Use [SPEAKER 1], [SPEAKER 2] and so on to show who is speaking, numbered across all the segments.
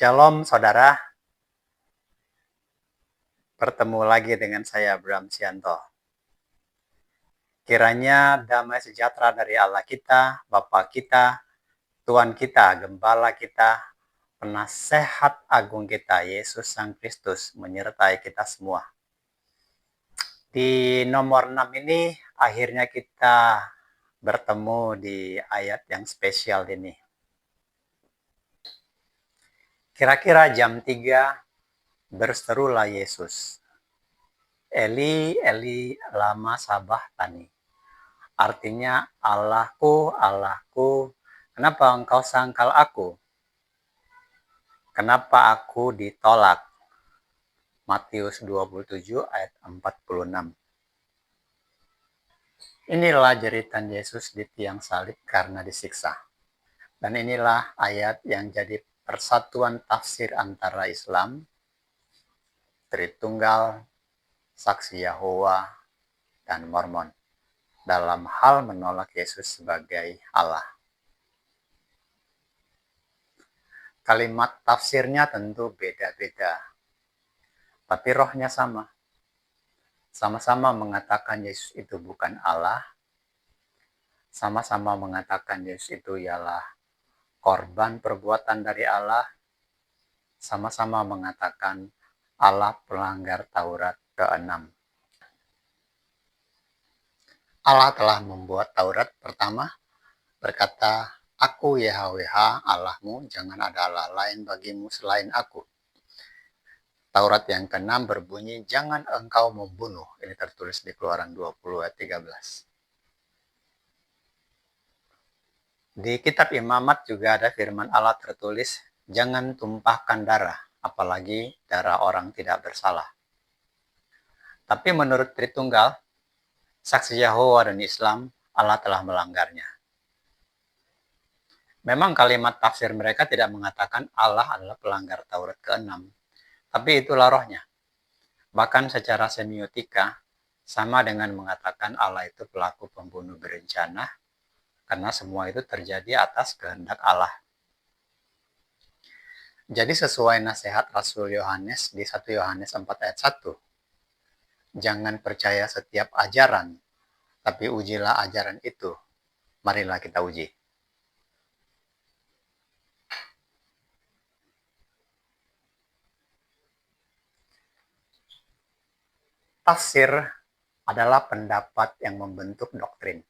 [SPEAKER 1] Shalom saudara, bertemu lagi dengan saya Bram Sianto. Kiranya damai sejahtera dari Allah kita, Bapa kita, Tuhan kita, Gembala kita, Penasehat Agung kita, Yesus Sang Kristus menyertai kita semua. Di nomor 6 ini akhirnya kita bertemu di ayat yang spesial ini. Kira-kira jam 3 berserulah Yesus. Eli, Eli, lama sabachthani. Artinya, Allahku, Allahku, kenapa engkau sangkal aku? Kenapa aku ditolak? Matius 27 ayat 46. Inilah jeritan Yesus di tiang salib karena disiksa. Dan inilah ayat yang jadi persatuan tafsir antara Islam, Tritunggal, Saksi Yahova, dan Mormon dalam hal menolak Yesus sebagai Allah. Kalimat tafsirnya tentu beda-beda, tapi rohnya sama. Sama-sama mengatakan Yesus itu bukan Allah, sama-sama mengatakan Yesus itu ialah korban perbuatan dari Allah, sama-sama mengatakan Allah pelanggar Taurat ke-6. Allah telah membuat Taurat pertama, berkata, Aku YHWH Allahmu, jangan ada Allah lain bagimu selain aku. Taurat yang ke-6 berbunyi, jangan engkau membunuh. Ini tertulis di Keluaran 20 ayat 13. Di kitab Imamat juga ada firman Allah tertulis, jangan tumpahkan darah, apalagi darah orang tidak bersalah. Tapi menurut Tritunggal, Saksi Yahova dan Islam, Allah telah melanggarnya. Memang kalimat tafsir mereka tidak mengatakan Allah adalah pelanggar Taurat ke-6, tapi itulah rohnya. Bahkan secara semiotika, sama dengan mengatakan Allah itu pelaku pembunuh berencana, karena semua itu terjadi atas kehendak Allah. Jadi sesuai nasihat Rasul Yohanes di 1 Yohanes 4 ayat 1, jangan percaya setiap ajaran, tapi ujilah ajaran itu. Marilah kita uji. Tafsir adalah pendapat yang membentuk doktrin.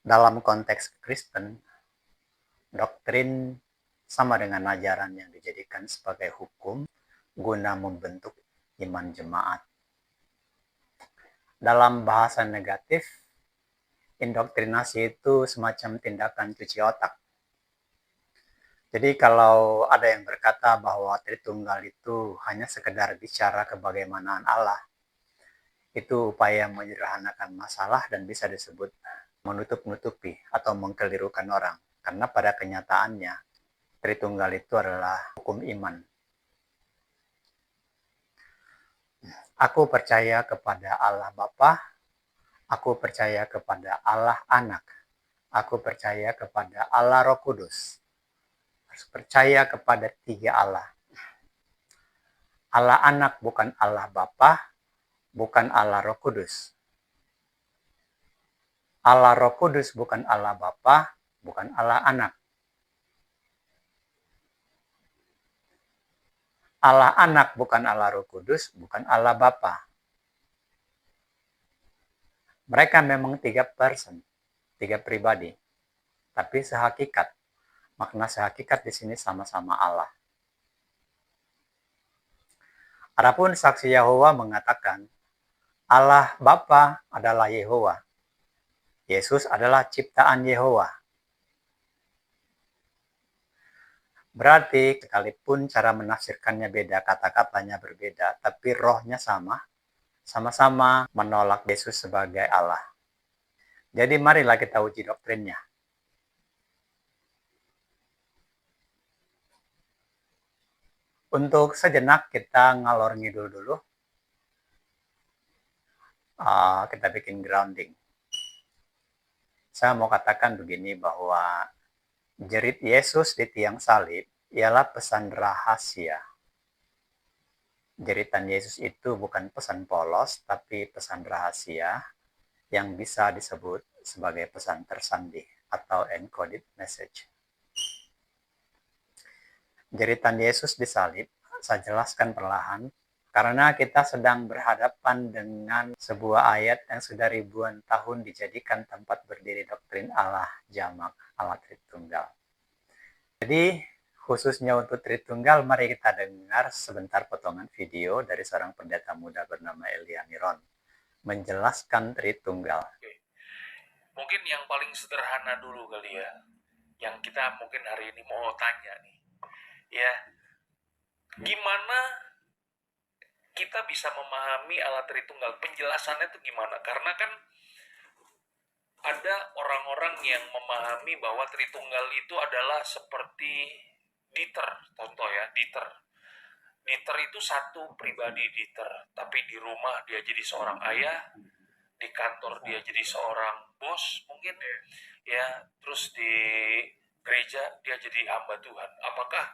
[SPEAKER 1] Dalam konteks Kristen, doktrin sama dengan ajaran yang dijadikan sebagai hukum guna membentuk iman jemaat. Dalam bahasa negatif, indoktrinasi itu semacam tindakan cuci otak. Jadi kalau ada yang berkata bahwa Tritunggal itu hanya sekedar bicara kebagaimanaan Allah, itu upaya menyederhanakan masalah dan bisa disebut menutup-nutupi atau mengkelirukan orang. Karena pada kenyataannya, Tritunggal itu adalah hukum iman. Aku percaya kepada Allah Bapa, aku percaya kepada Allah Anak, aku percaya kepada Allah Roh Kudus. Harus percaya kepada 3 Allah. Allah Anak bukan Allah Bapa, bukan Allah Roh Kudus. Allah Roh Kudus bukan Allah Bapa, bukan Allah Anak. Allah Anak bukan Allah Roh Kudus, bukan Allah Bapa. Mereka memang 3 person, 3 pribadi. Tapi sehakikat, makna sehakikat di sini sama-sama Allah. Adapun Saksi Yahova mengatakan, Allah Bapa adalah Yehova. Yesus adalah ciptaan Yehova. Berarti sekalipun cara menafsirkannya beda, kata-katanya berbeda, tapi rohnya sama, sama-sama menolak Yesus sebagai Allah. Jadi marilah kita uji doktrinnya. Untuk sejenak kita ngalor ngidul dulu. Kita bikin grounding. Saya mau katakan begini bahwa jerit Yesus di tiang salib ialah pesan rahasia. Jeritan Yesus itu bukan pesan polos, tapi pesan rahasia yang bisa disebut sebagai pesan tersandi atau encoded message. Jeritan Yesus disalib, saya jelaskan perlahan, karena kita sedang berhadapan dengan sebuah ayat yang sudah ribuan tahun dijadikan tempat berdiri doktrin Allah jamak, Allah Tritunggal. Jadi, khususnya untuk Tritunggal, mari kita dengar sebentar potongan video dari seorang pendeta muda bernama Elia Miron menjelaskan Tritunggal.
[SPEAKER 2] Mungkin yang paling sederhana dulu kali ya, yang kita mungkin hari ini mau tanya nih, ya, gimana kita bisa memahami Allah Tritunggal? Penjelasannya itu gimana? Karena kan ada orang-orang yang memahami bahwa Tritunggal itu adalah seperti Dieter, contoh ya, Dieter. Dieter itu satu pribadi Dieter, tapi di rumah dia jadi seorang ayah, di kantor dia jadi seorang bos mungkin, ya, terus di gereja dia jadi hamba Tuhan. Apakah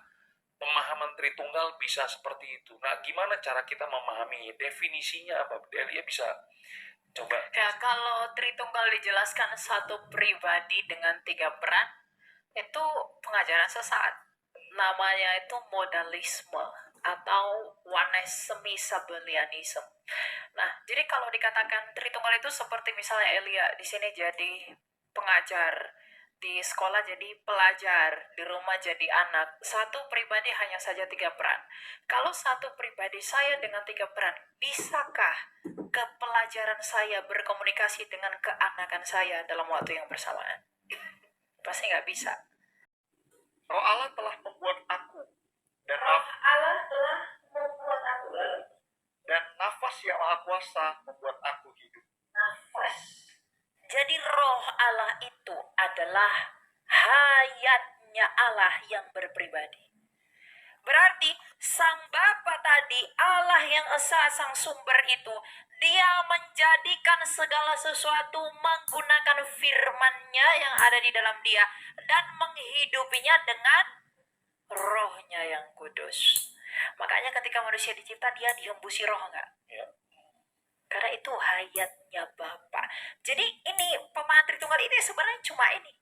[SPEAKER 2] pemahaman Tritunggal bisa seperti itu? Nah, gimana cara kita memahami definisinya apa? Delia bisa coba.
[SPEAKER 3] Ya, kalau Tritunggal dijelaskan satu pribadi dengan 3 peran, itu pengajaran sesat. Namanya itu modalisme atau onesemi-sabellianism. Nah, jadi kalau dikatakan Tritunggal itu seperti misalnya Elia di sini jadi pengajar, di sekolah jadi pelajar, di rumah jadi anak. Satu pribadi hanya saja 3 peran. Kalau satu pribadi saya dengan 3 peran, bisakah kepelajaran saya berkomunikasi dengan keanakan saya dalam waktu yang bersamaan? Pasti nggak bisa.
[SPEAKER 2] Roh Allah telah membuat aku dan dan nafas yang maha kuasa membuat aku hidup.
[SPEAKER 3] Nafas. Jadi roh Allah itu adalah hayatnya Allah yang berpribadi. Berarti sang Bapa tadi, Allah yang esa, sang sumber itu, dia menjadikan segala sesuatu menggunakan firman-Nya yang ada di dalam dia dan menghidupinya dengan rohnya yang kudus. Makanya ketika manusia dicipta, dia dihembusi roh enggak?
[SPEAKER 2] Ya.
[SPEAKER 3] Karena itu hayatnya Bapa. Jadi ini pemahaman Tritunggal ini sebenarnya cuma ini.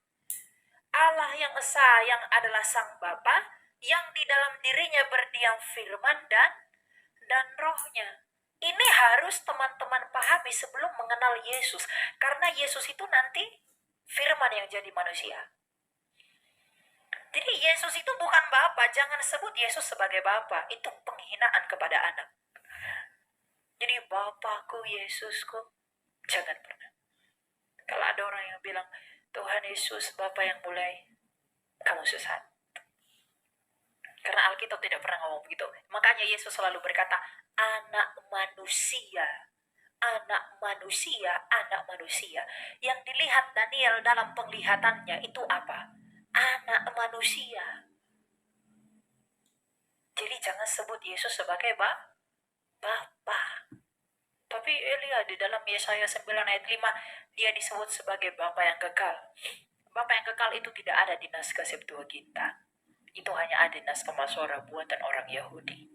[SPEAKER 3] Allah yang esa yang adalah sang Bapa yang di dalam dirinya berdiam firman dan rohnya. Ini harus teman-teman pahami sebelum mengenal Yesus. Karena Yesus itu nanti firman yang jadi manusia. Jadi Yesus itu bukan Bapa. Jangan sebut Yesus sebagai Bapa. Itu penghinaan kepada anak. Jadi Bapakku, Yesusku, jangan pernah. Kalau ada orang yang bilang, Tuhan Yesus, Bapa yang mulai, kamu sesat. Karena Alkitab tidak pernah ngomong begitu. Makanya Yesus selalu berkata, anak manusia. Anak manusia, anak manusia. Yang dilihat Daniel dalam penglihatannya itu apa? Anak manusia. Jadi jangan sebut Yesus sebagai Bapa. Tapi Elia di dalam Yesaya 9 ayat 5 dia disebut sebagai Bapa yang kekal. Bapa yang kekal itu tidak ada di naskah Septuaginta. Itu hanya ada di naskah Masorah buatan orang Yahudi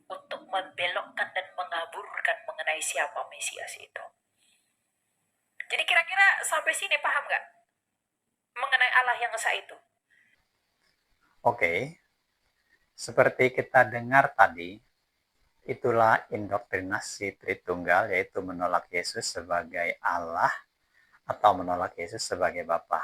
[SPEAKER 3] untuk membelokkan dan mengaburkan mengenai siapa Mesias itu. Jadi kira-kira sampai sini paham nggak mengenai Allah yang esa itu?
[SPEAKER 1] Oke, seperti kita dengar tadi, itulah indoktrinasi Tritunggal, yaitu menolak Yesus sebagai Allah atau menolak Yesus sebagai Bapa.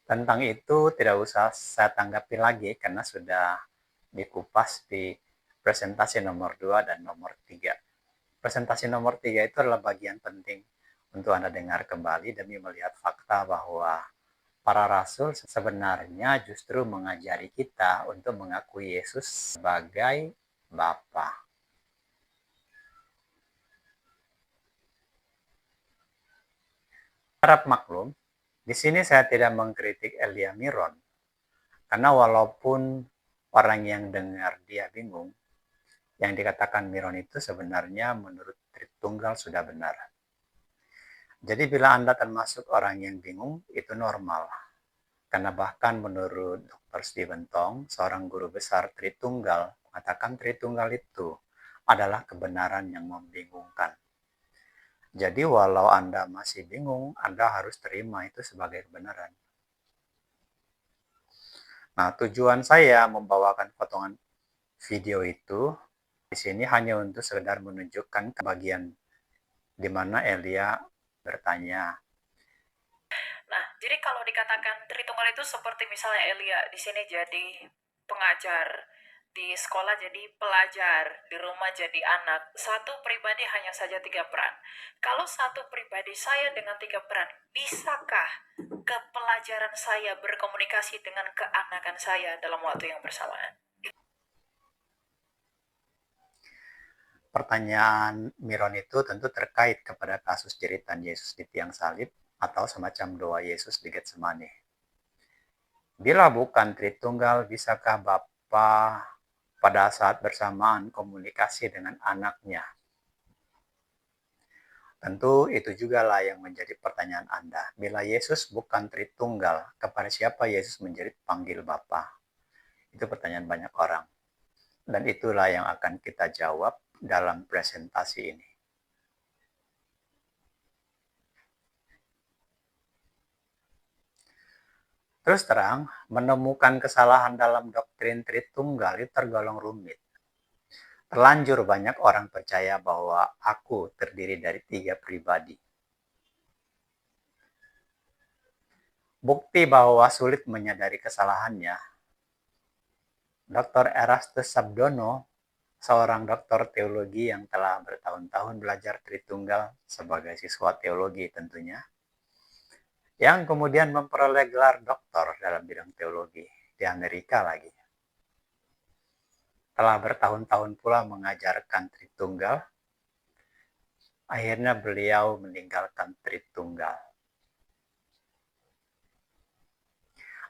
[SPEAKER 1] Tentang itu tidak usah saya tanggapi lagi karena sudah dikupas di presentasi nomor 2 dan nomor 3. Presentasi nomor 3 itu adalah bagian penting untuk Anda dengar kembali demi melihat fakta bahwa para rasul sebenarnya justru mengajari kita untuk mengakui Yesus sebagai Bapa. Harap maklum, di sini saya tidak mengkritik Elia Miron, karena walaupun orang yang dengar dia bingung, yang dikatakan Miron itu sebenarnya menurut Tritunggal sudah benar. Jadi bila Anda termasuk orang yang bingung, itu normal. Karena bahkan menurut Dr. Stephen Tong, seorang guru besar Tritunggal, mengatakan Tritunggal itu adalah kebenaran yang membingungkan. Jadi walau Anda masih bingung, Anda harus terima itu sebagai kebenaran. Nah, tujuan saya membawakan potongan video itu di sini hanya untuk sekedar menunjukkan kebagian di mana Elia bertanya.
[SPEAKER 3] Nah, jadi kalau dikatakan Tritunggal itu seperti misalnya Elia di sini jadi pengajar, di sekolah jadi pelajar, di rumah jadi anak. Satu pribadi hanya saja 3 peran. Kalau satu pribadi saya dengan 3 peran, bisakah kepelajaran saya berkomunikasi dengan keanakan saya dalam waktu yang bersamaan?
[SPEAKER 1] Pertanyaan Miron itu tentu terkait kepada kasus jeritan Yesus di tiang salib atau semacam doa Yesus di Getsemani. Bila bukan Tritunggal, bisakah Bapa pada saat bersamaan komunikasi dengan anaknya? Tentu itu juga lah yang menjadi pertanyaan Anda. Bila Yesus bukan Tritunggal, kepada siapa Yesus menjadi panggil Bapa? Itu pertanyaan banyak orang. Dan itulah yang akan kita jawab dalam presentasi ini. Terus terang, menemukan kesalahan dalam doktrin Tritunggal itu tergolong rumit. Terlanjur banyak orang percaya bahwa aku terdiri dari 3 pribadi. Bukti bahwa sulit menyadari kesalahannya, Dr. Erastus Sabdono, seorang doktor teologi yang telah bertahun-tahun belajar Tritunggal sebagai siswa teologi tentunya, yang kemudian memperoleh gelar doktor dalam bidang teologi di Amerika lagi. Telah bertahun-tahun pula mengajarkan Tritunggal, akhirnya beliau meninggalkan Tritunggal.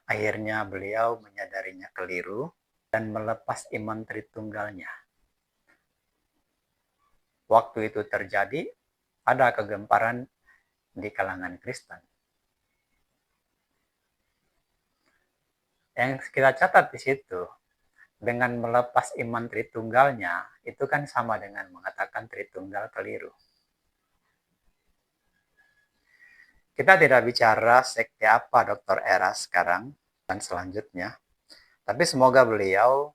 [SPEAKER 1] Akhirnya beliau menyadarinya keliru dan melepas iman Tritunggalnya. Waktu itu terjadi, ada kegemparan di kalangan Kristen. Yang kita catat di situ, dengan melepas iman Tritunggalnya, itu kan sama dengan mengatakan Tritunggal keliru. Kita tidak bicara sekte apa Dr. Eras sekarang dan selanjutnya, tapi semoga beliau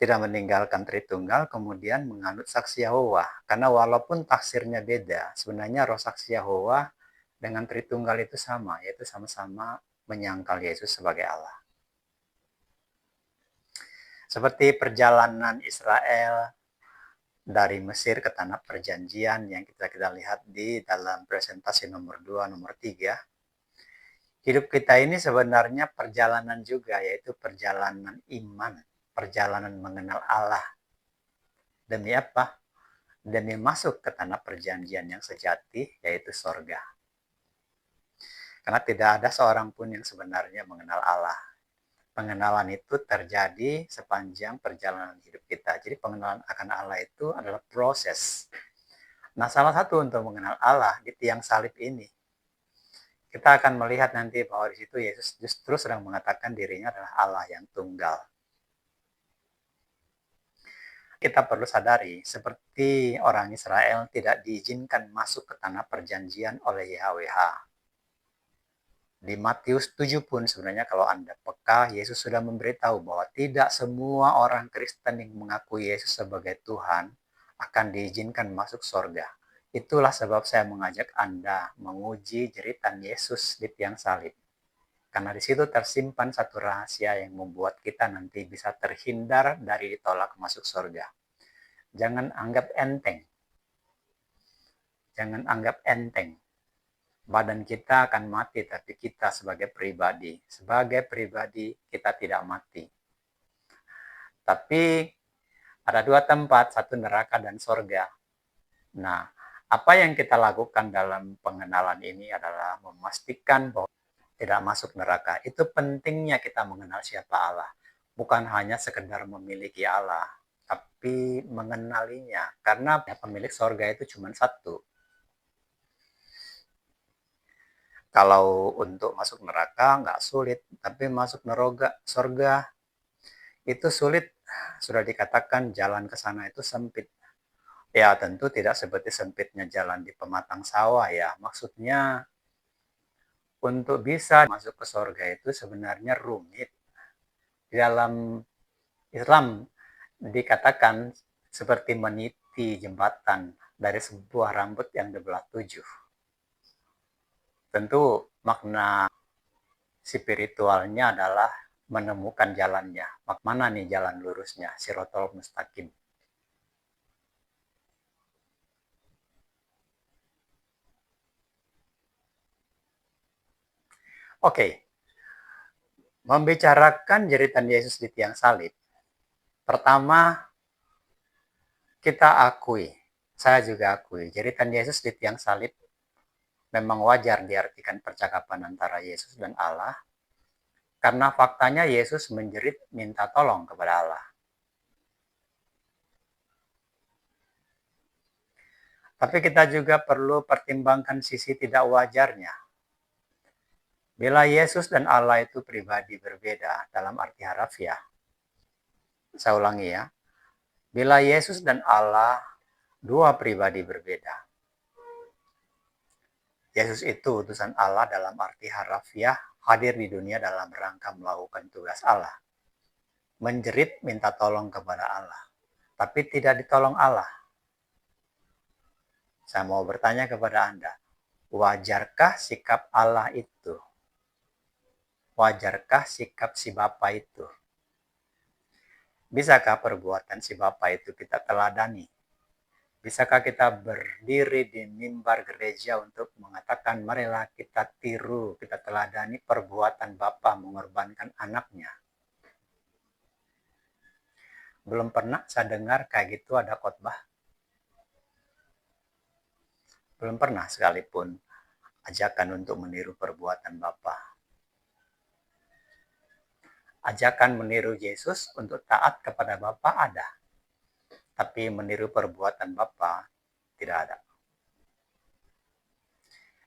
[SPEAKER 1] tidak meninggalkan Tritunggal kemudian menganut saksi Yahova. Karena walaupun tafsirnya beda, sebenarnya roh saksi Yahova dengan Tritunggal itu sama, yaitu sama-sama menyangkal Yesus sebagai Allah. Seperti perjalanan Israel dari Mesir ke Tanah Perjanjian yang kita lihat di dalam presentasi nomor 2, nomor 3. Hidup kita ini sebenarnya perjalanan juga, yaitu perjalanan iman, perjalanan mengenal Allah. Demi apa? Demi masuk ke Tanah Perjanjian yang sejati, yaitu sorga. Karena tidak ada seorang pun yang sebenarnya mengenal Allah. Pengenalan itu terjadi sepanjang perjalanan hidup kita. Jadi pengenalan akan Allah itu adalah proses. Nah, salah satu untuk mengenal Allah di tiang salib ini, kita akan melihat nanti bahwa di situ Yesus justru sedang mengatakan dirinya adalah Allah yang tunggal. Kita perlu sadari, seperti orang Israel tidak diizinkan masuk ke Tanah Perjanjian oleh YHWH. Di Matius 7 pun sebenarnya kalau Anda peka, Yesus sudah memberitahu bahwa tidak semua orang Kristen yang mengakui Yesus sebagai Tuhan akan diizinkan masuk surga. Itulah sebab saya mengajak Anda menguji jeritan Yesus di tiang salib. Karena di situ tersimpan satu rahasia yang membuat kita nanti bisa terhindar dari ditolak masuk surga. Jangan anggap enteng. Jangan anggap enteng. Badan kita akan mati, tapi kita sebagai pribadi kita tidak mati. Tapi ada 2 tempat, satu neraka dan sorga. Nah, apa yang kita lakukan dalam pengenalan ini adalah memastikan bahwa tidak masuk neraka. Itu pentingnya kita mengenal siapa Allah. Bukan hanya sekedar memiliki Allah, tapi mengenalinya. Karena pemilik sorga itu cuma satu. Kalau untuk masuk neraka nggak sulit, tapi masuk surga itu sulit. Sudah dikatakan jalan ke sana itu sempit. Ya tentu tidak seperti sempitnya jalan di pematang sawah ya. Maksudnya untuk bisa masuk ke surga itu sebenarnya rumit. Di dalam Islam dikatakan seperti meniti jembatan dari sebuah rambut yang dibelah 7. Tentu makna spiritualnya adalah menemukan jalannya. Mana nih jalan lurusnya, Sirotol Mustaqim. Oke, membicarakan jeritan Yesus di tiang salib. Pertama, kita akui, saya juga akui, jeritan Yesus di tiang salib memang wajar diartikan percakapan antara Yesus dan Allah, karena faktanya Yesus menjerit minta tolong kepada Allah. Tapi kita juga perlu pertimbangkan sisi tidak wajarnya. Bila Yesus dan Allah itu pribadi berbeda dalam arti harafiah. Saya ulangi ya. Bila Yesus dan Allah dua pribadi berbeda. Yesus itu utusan Allah dalam arti harafiah, hadir di dunia dalam rangka melakukan tugas Allah. Menjerit minta tolong kepada Allah. Tapi tidak ditolong Allah. Saya mau bertanya kepada Anda. Wajarkah sikap Allah itu? Wajarkah sikap si Bapa itu? Bisakah perbuatan si Bapa itu kita teladani? Bisakah kita berdiri di mimbar gereja untuk mengatakan marilah kita tiru, kita teladani perbuatan Bapa mengorbankan anaknya? Belum pernah saya dengar kayak gitu ada khotbah. Belum pernah sekalipun ajakan untuk meniru perbuatan Bapa. Ajakan meniru Yesus untuk taat kepada Bapa ada. Tapi meniru perbuatan Bapa tidak ada.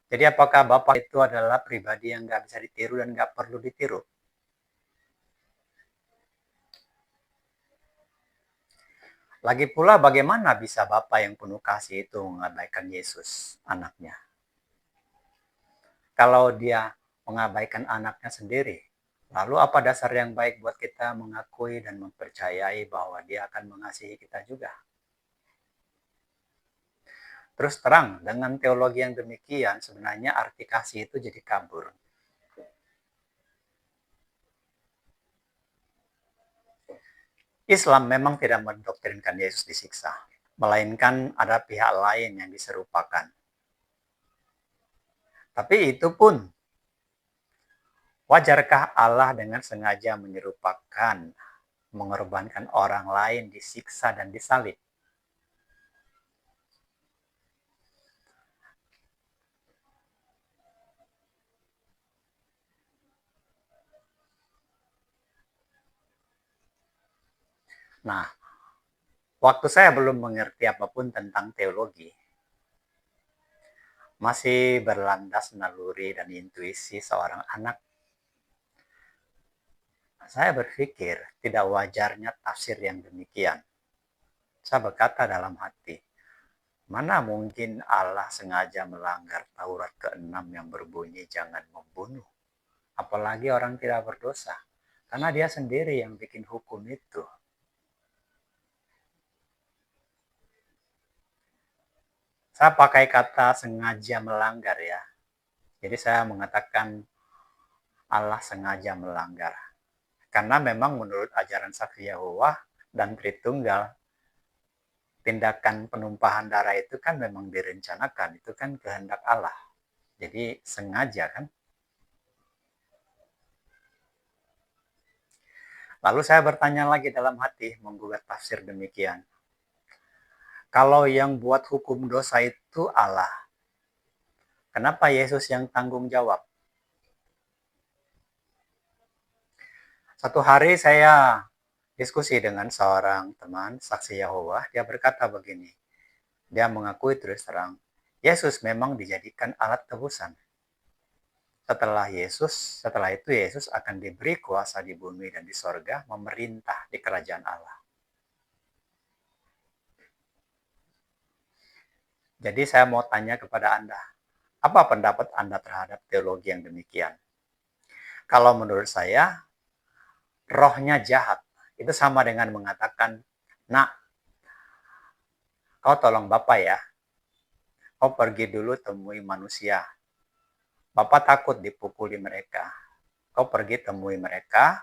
[SPEAKER 1] Jadi apakah Bapa itu adalah pribadi yang nggak bisa ditiru dan nggak perlu ditiru? Lagi pula bagaimana bisa Bapa yang penuh kasih itu mengabaikan Yesus, anaknya? Kalau dia mengabaikan anaknya sendiri, lalu apa dasar yang baik buat kita mengakui dan mempercayai bahwa dia akan mengasihi kita juga? Terus terang, dengan teologi yang demikian, sebenarnya arti kasih itu jadi kabur. Islam memang tidak mendoktrinkan Yesus disiksa, melainkan ada pihak lain yang diserupakan. Tapi itu pun, wajarkah Allah dengan sengaja menyerupakan, mengorbankan orang lain disiksa dan disalib? Nah, waktu saya belum mengerti apapun tentang teologi, masih berlandas naluri dan intuisi seorang anak, saya berpikir tidak wajarnya tafsir yang demikian. Saya berkata dalam hati, mana mungkin Allah sengaja melanggar Taurat ke-6 yang berbunyi jangan membunuh. Apalagi orang tidak berdosa. Karena dia sendiri yang bikin hukum itu. Saya pakai kata sengaja melanggar ya. Jadi saya mengatakan Allah sengaja melanggar. Karena memang menurut ajaran Saksi Yahova dan Tritunggal, tindakan penumpahan darah itu kan memang direncanakan. Itu kan kehendak Allah. Jadi sengaja kan. Lalu saya bertanya lagi dalam hati, menggugat tafsir demikian. Kalau yang buat hukum dosa itu Allah, kenapa Yesus yang tanggung jawab? Satu hari saya diskusi dengan seorang teman Saksi Yahova, dia berkata begini, dia mengakui terus terang, Yesus memang dijadikan alat tebusan. Setelah itu Yesus akan diberi kuasa di bumi dan di sorga, memerintah di kerajaan Allah. Jadi saya mau tanya kepada Anda, apa pendapat Anda terhadap teologi yang demikian? Kalau menurut saya, rohnya jahat. Itu sama dengan mengatakan, nak, kau tolong Bapak ya, kau pergi dulu temui manusia. Bapak takut dipukuli mereka. Kau pergi temui mereka,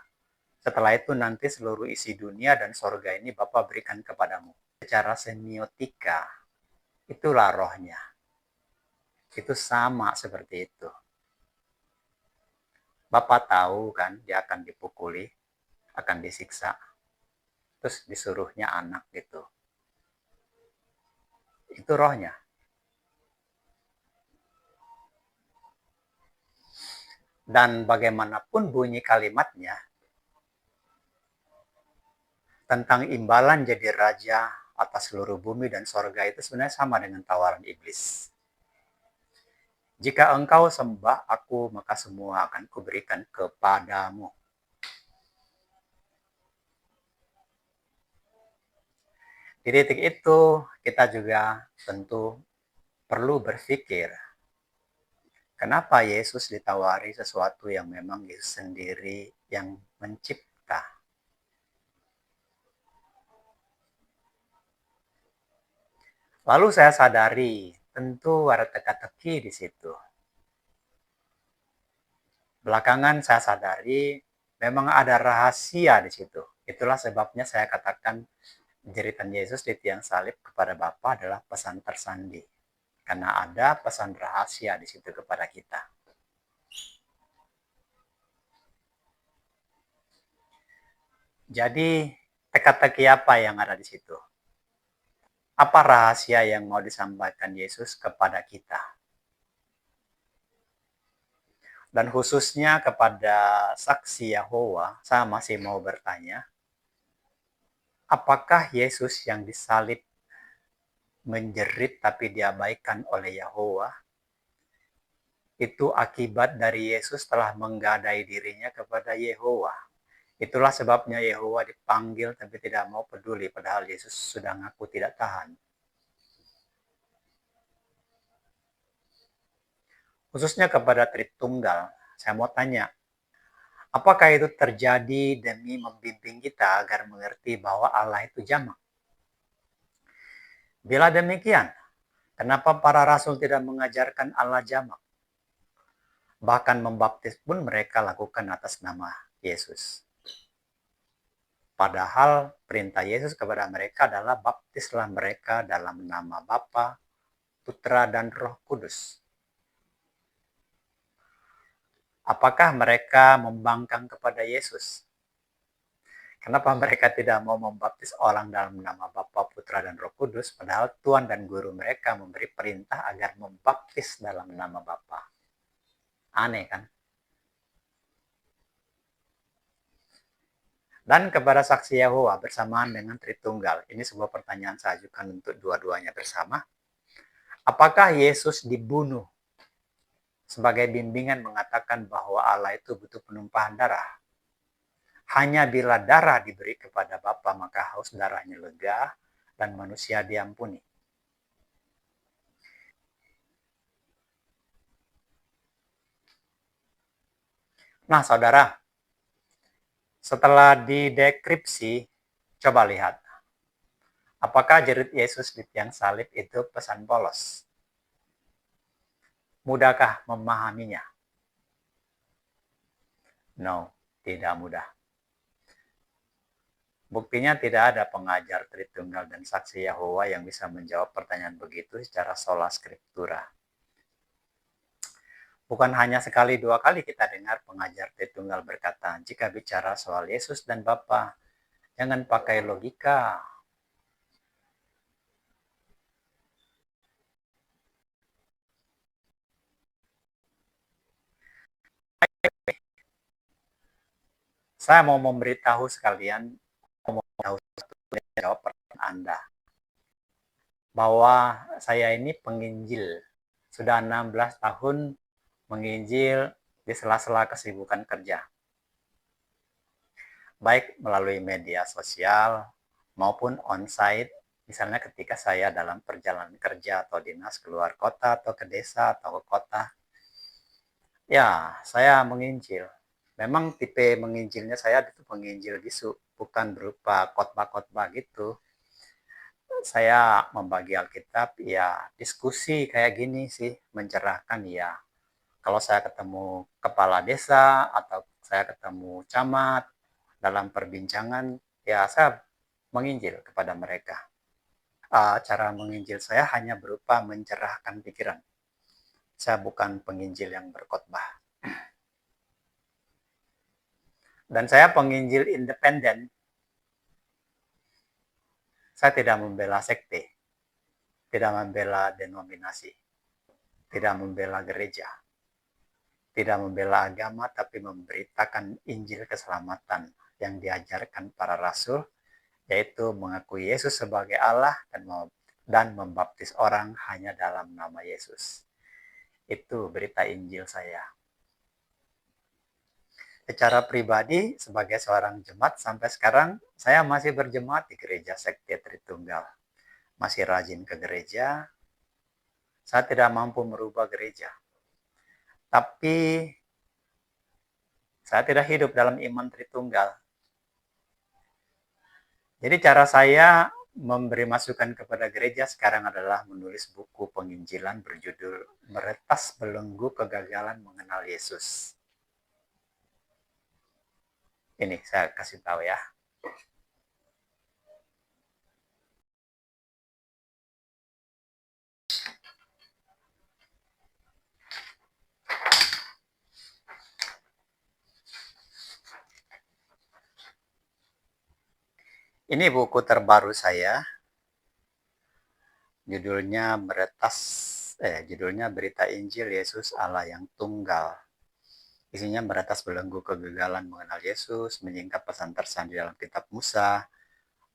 [SPEAKER 1] setelah itu nanti seluruh isi dunia dan sorga ini Bapak berikan kepadamu. Secara semiotika, itulah rohnya. Itu sama seperti itu. Bapak tahu kan dia akan dipukuli, akan disiksa. Terus disuruhnya anak gitu. Itu rohnya. Dan bagaimanapun bunyi kalimatnya, tentang imbalan jadi raja atas seluruh bumi dan sorga itu sebenarnya sama dengan tawaran iblis. Jika engkau sembah aku, maka semua akan kuberikan kepadamu. Di titik itu, kita juga tentu perlu berpikir, kenapa Yesus ditawari sesuatu yang memang Yesus sendiri yang mencipta? Lalu saya sadari, tentu ada teka-teki di situ. Belakangan saya sadari, memang ada rahasia di situ. Itulah sebabnya saya katakan jeritan Yesus di tiang salib kepada Bapa adalah pesan tersandi. Karena ada pesan rahasia di situ kepada kita. Jadi, teka-teki apa yang ada di situ? Apa rahasia yang mau disampaikan Yesus kepada kita? Dan khususnya kepada saksi Yahova, saya masih mau bertanya, apakah Yesus yang disalib menjerit tapi diabaikan oleh Yahova itu akibat dari Yesus telah menggadai dirinya kepada Yehova? Itulah sebabnya Yehova dipanggil tapi tidak mau peduli, padahal Yesus sudah ngaku tidak tahan. Khususnya kepada Tritunggal, saya mau tanya, apakah itu terjadi demi membimbing kita agar mengerti bahwa Allah itu jamak? Bila demikian, kenapa para rasul tidak mengajarkan Allah jamak? Bahkan membaptis pun mereka lakukan atas nama Yesus. Padahal perintah Yesus kepada mereka adalah baptislah mereka dalam nama Bapa, Putra, dan Roh Kudus. Apakah mereka membangkang kepada Yesus? Kenapa mereka tidak mau membaptis orang dalam nama Bapa, Putra, dan Roh Kudus, padahal Tuhan dan Guru mereka memberi perintah agar membaptis dalam nama Bapa? Aneh kan? Dan kepada saksi Yahova bersamaan dengan Tritunggal, ini sebuah pertanyaan saya ajukan untuk dua-duanya bersama. Apakah Yesus dibunuh sebagai bimbingan mengatakan bahwa Allah itu butuh penumpahan darah? Hanya bila darah diberi kepada Bapa, maka haus darahnya lega dan manusia diampuni. Nah, saudara, setelah didekripsi, coba lihat. Apakah jerit Yesus di tiang salib itu pesan polos? Mudahkah memahaminya? No, tidak mudah. Buktinya tidak ada pengajar Tritunggal dan saksi Yahova yang bisa menjawab pertanyaan begitu secara sola scriptura. Bukan hanya sekali dua kali kita dengar pengajar Tritunggal berkata, jika bicara soal Yesus dan Bapa, jangan pakai logika. Saya mau memberitahu sekalian, jawab pertanyaan Anda. Bahwa saya ini penginjil. Sudah 16 tahun menginjil di sela-sela kesibukan kerja, baik melalui media sosial maupun onsite, misalnya ketika saya dalam perjalanan kerja atau dinas keluar kota atau ke desa atau ke kota. Ya, saya menginjil. Memang tipe menginjilnya saya itu menginjil bisu, bukan berupa khotbah-khotbah gitu. Saya membagi Alkitab, ya diskusi kayak gini sih, mencerahkan ya. Kalau saya ketemu kepala desa atau saya ketemu camat dalam perbincangan, ya saya menginjil kepada mereka. Cara menginjil saya hanya berupa mencerahkan pikiran. Saya bukan penginjil yang berkhotbah. Dan saya penginjil independen. Saya tidak membela sekte, tidak membela denominasi, tidak membela gereja, tidak membela agama, tapi memberitakan Injil keselamatan yang diajarkan para rasul, yaitu mengakui Yesus sebagai Allah dan membaptis orang hanya dalam nama Yesus. Itu berita Injil saya. Secara pribadi, sebagai seorang jemaat, sampai sekarang saya masih berjemaat di gereja sekte Tritunggal. Masih rajin ke gereja. Saya tidak mampu merubah gereja. Tapi saya tidak hidup dalam iman Tritunggal. Jadi cara saya memberi masukan kepada gereja sekarang adalah menulis buku penginjilan berjudul Meretas Belenggu Kegagalan Mengenal Yesus. Ini saya kasih tahu ya. Ini buku terbaru saya. Judulnya judulnya Berita Injil Yesus Allah yang Tunggal. Isinya meretas belenggu kegagalan mengenal Yesus, menyingkap pesan tersandi dalam kitab Musa,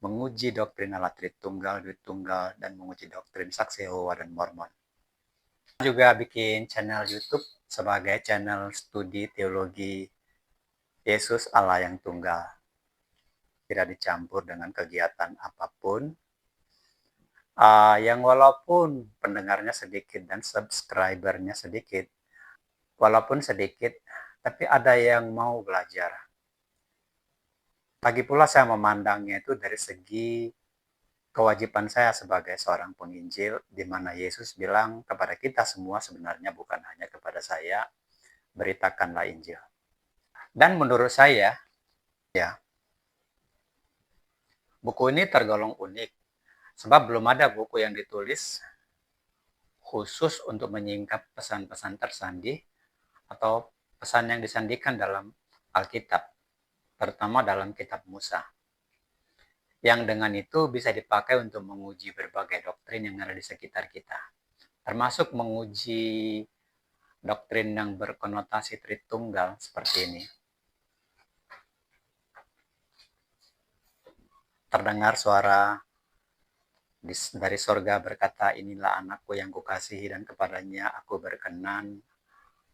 [SPEAKER 1] menguji doktrin Allah Tritunggal, Duit Tunggal, dan menguji doktrin Saksi Yehova dan Mormon. Juga bikin channel YouTube sebagai channel studi teologi Yesus Allah yang Tunggal. Tidak dicampur dengan kegiatan apapun. Yang walaupun pendengarnya sedikit dan subscribernya sedikit, walaupun sedikit, tapi ada yang mau belajar. Lagi pula saya memandangnya itu dari segi kewajiban saya sebagai seorang penginjil, di mana Yesus bilang kepada kita semua, sebenarnya bukan hanya kepada saya, beritakanlah Injil. Dan menurut saya, ya, buku ini tergolong unik, sebab belum ada buku yang ditulis khusus untuk menyingkap pesan-pesan tersandi atau pesan yang disandikan dalam Alkitab, terutama dalam kitab Musa. Yang dengan itu bisa dipakai untuk menguji berbagai doktrin yang ada di sekitar kita, termasuk menguji doktrin yang berkonotasi Tritunggal seperti ini. Terdengar suara dari sorga berkata, inilah anakku yang kukasihi dan kepadanya aku berkenan.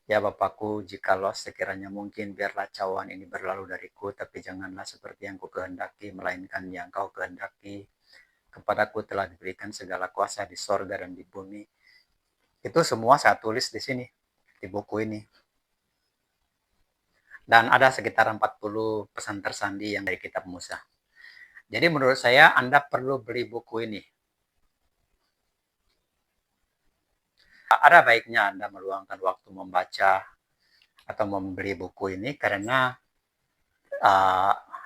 [SPEAKER 1] Ya Bapakku, jikalau sekiranya mungkin, biarlah cawan ini berlalu dariku, tapi janganlah seperti yang ku kehendaki, melainkan yang kau kehendaki. Kepadaku telah diberikan segala kuasa di sorga dan di bumi. Itu semua saya tulis di sini, di buku ini. Dan ada sekitar 40 pesan tersandi yang dari kitab Musa. Jadi menurut saya Anda perlu beli buku ini. Ada baiknya Anda meluangkan waktu membaca atau membeli buku ini, karena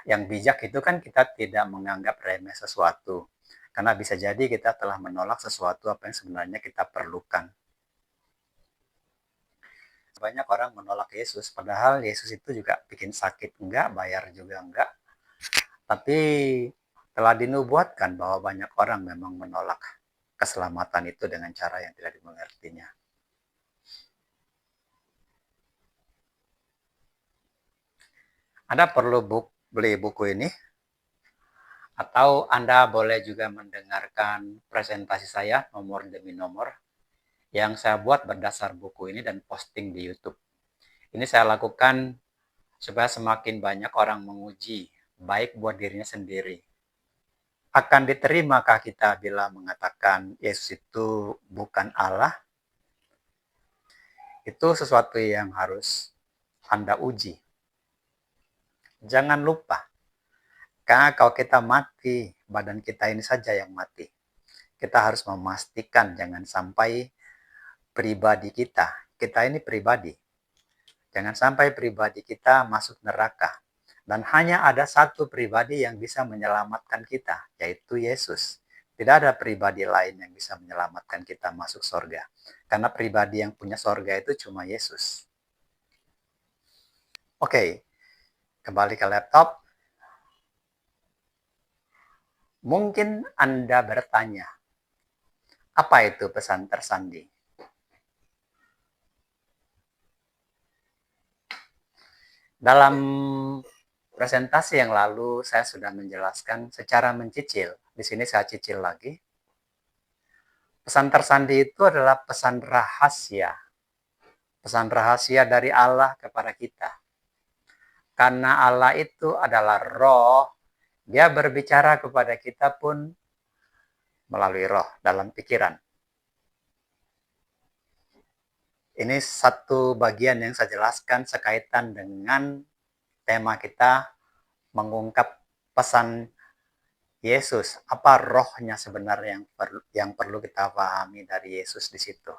[SPEAKER 1] yang bijak itu kan kita tidak menganggap remeh sesuatu. Karena bisa jadi kita telah menolak sesuatu apa yang sebenarnya kita perlukan. Banyak orang menolak Yesus, padahal Yesus itu juga bikin sakit enggak, bayar juga enggak. Tapi telah dinubuatkan bahwa banyak orang memang menolak keselamatan itu dengan cara yang tidak dimengertinya. Anda perlu beli buku ini, atau Anda boleh juga mendengarkan presentasi saya nomor demi nomor yang saya buat berdasar buku ini dan posting di YouTube. Ini saya lakukan supaya semakin banyak orang menguji, baik buat dirinya sendiri. Akan diterimakah kita bila mengatakan Yesus itu bukan Allah? Itu sesuatu yang harus Anda uji. Jangan lupa, karena kalau kita mati, badan kita ini saja yang mati. Kita harus memastikan jangan sampai pribadi kita ini pribadi. Jangan sampai pribadi kita masuk neraka. Dan hanya ada satu pribadi yang bisa menyelamatkan kita, yaitu Yesus. Tidak ada pribadi lain yang bisa menyelamatkan kita masuk sorga. Karena pribadi yang punya sorga itu cuma Yesus. Oke, kembali ke laptop. Mungkin Anda bertanya, apa itu pesan tersandi? Dalam presentasi yang lalu saya sudah menjelaskan secara mencicil. Di sini saya cicil lagi. Pesan tersandi itu adalah pesan rahasia. Pesan rahasia dari Allah kepada kita. Karena Allah itu adalah roh, dia berbicara kepada kita pun melalui roh dalam pikiran. Ini satu bagian yang saya jelaskan sekaitan dengan tema kita mengungkap pesan Yesus. Apa rohnya sebenarnya yang perlu kita pahami dari Yesus di situ.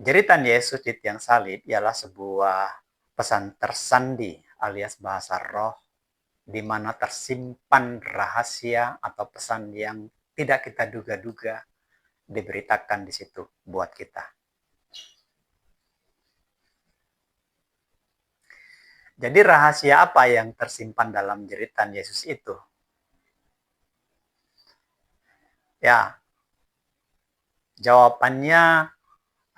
[SPEAKER 1] Jeritan Yesus di tiang salib ialah sebuah pesan tersandi alias bahasa roh di mana tersimpan rahasia atau pesan yang tidak kita duga-duga diberitakan di situ buat kita. Jadi rahasia apa yang tersimpan dalam jeritan Yesus itu? Ya, jawabannya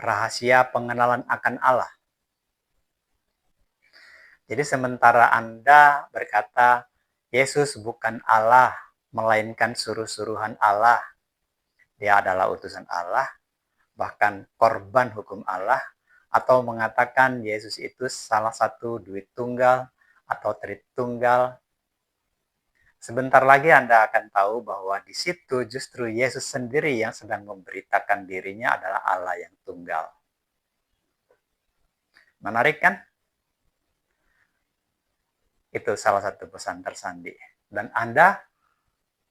[SPEAKER 1] rahasia pengenalan akan Allah. Jadi sementara Anda berkata, Yesus bukan Allah, melainkan suruh-suruhan Allah. Dia adalah utusan Allah, bahkan korban hukum Allah, atau mengatakan Yesus itu salah satu duit tunggal atau tritunggal. Sebentar lagi Anda akan tahu bahwa di situ justru Yesus sendiri yang sedang memberitakan dirinya adalah Allah yang tunggal. Menarik kan? Itu salah satu pesan tersandi. Dan Anda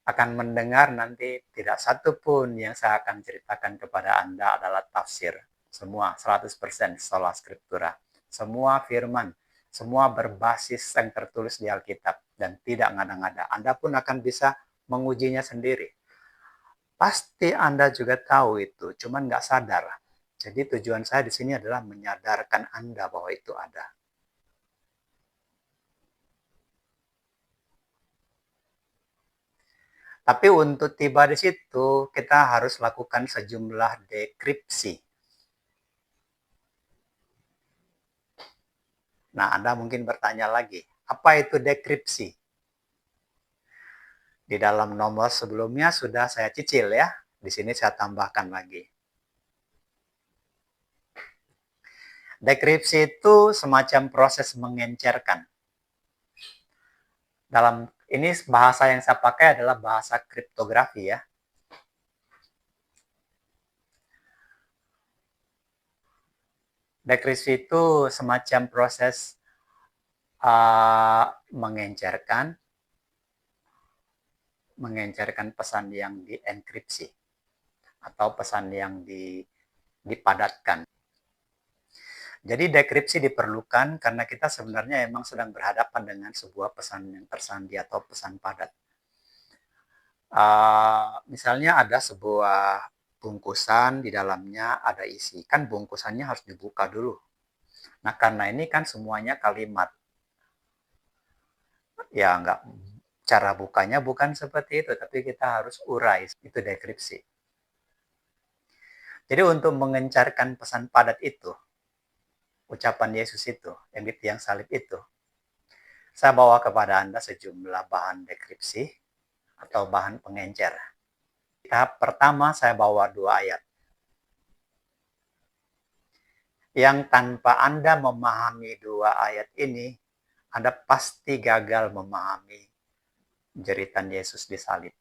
[SPEAKER 1] akan mendengar nanti tidak satu pun yang saya akan ceritakan kepada Anda adalah tafsir. Semua 100% sola scriptura. Semua firman. Semua berbasis yang tertulis di Alkitab. Dan tidak ngada-ngada. Anda pun akan bisa mengujinya sendiri. Pasti Anda juga tahu itu. Cuman nggak sadar. Jadi tujuan saya di sini adalah menyadarkan Anda bahwa itu ada. Tapi untuk tiba di situ, kita harus lakukan sejumlah dekripsi. Nah, Anda mungkin bertanya lagi, apa itu dekripsi? Di dalam nomor sebelumnya sudah saya cicil ya. Di sini saya tambahkan lagi. Dekripsi itu semacam proses mengencerkan. Dalam ini bahasa yang saya pakai adalah bahasa kriptografi ya. Dekripsi itu semacam proses mengencerkan pesan yang dienkripsi atau pesan yang dipadatkan. Jadi dekripsi diperlukan karena kita sebenarnya memang sedang berhadapan dengan sebuah pesan yang tersandi atau pesan padat. Misalnya ada sebuah bungkusan, di dalamnya ada isi. Kan bungkusannya harus dibuka dulu. Nah, karena ini kan semuanya kalimat. Ya, cara bukanya bukan seperti itu, tapi kita harus urai. Itu dekripsi. Jadi untuk mengencarkan pesan padat itu, ucapan Yesus itu, yang di tiang salib itu, saya bawa kepada Anda sejumlah bahan dekripsi atau bahan pengencer. Tahap pertama saya bawa 2 ayat. yang tanpa Anda memahami dua ayat ini, Anda pasti gagal memahami jeritan Yesus di salib.